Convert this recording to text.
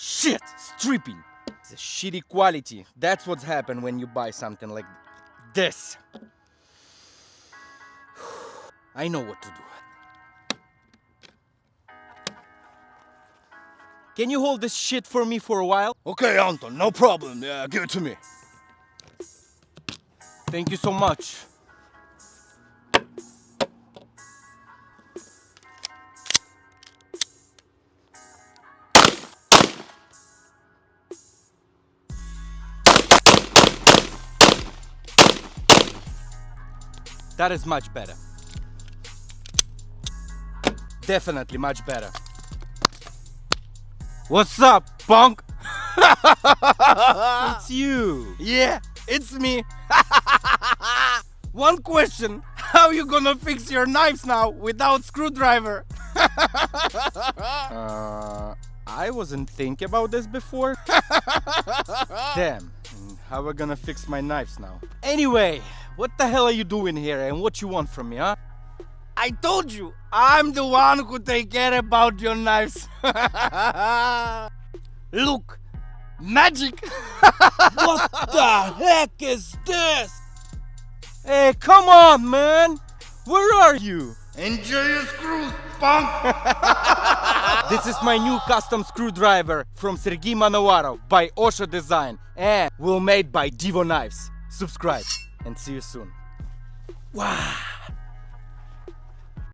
Shit! Stripping! It's a shitty quality. That's what's happened when you buy something like this. I know what to do. Can you hold this shit for me for a while? Okay, Anton, no problem. Yeah, give it to me. Thank you so much. That is much better. Definitely much better. What's up, punk? It's you. Yeah, it's me. One question. How you gonna fix your knives now without screwdriver? I wasn't thinking about this before. Damn. How we gonna fix my knives now? Anyway, what the hell are you doing here and what you want from me, huh? I told you, I'm the one who take care about your knives. Look, magic. What the heck is this? Hey, come on, man! Where are you? Enjoy your screws, punk. This is my new custom screwdriver from Sergei Manovarov by Osho Design and will made by Divo Knives. Subscribe and see you soon. Wow!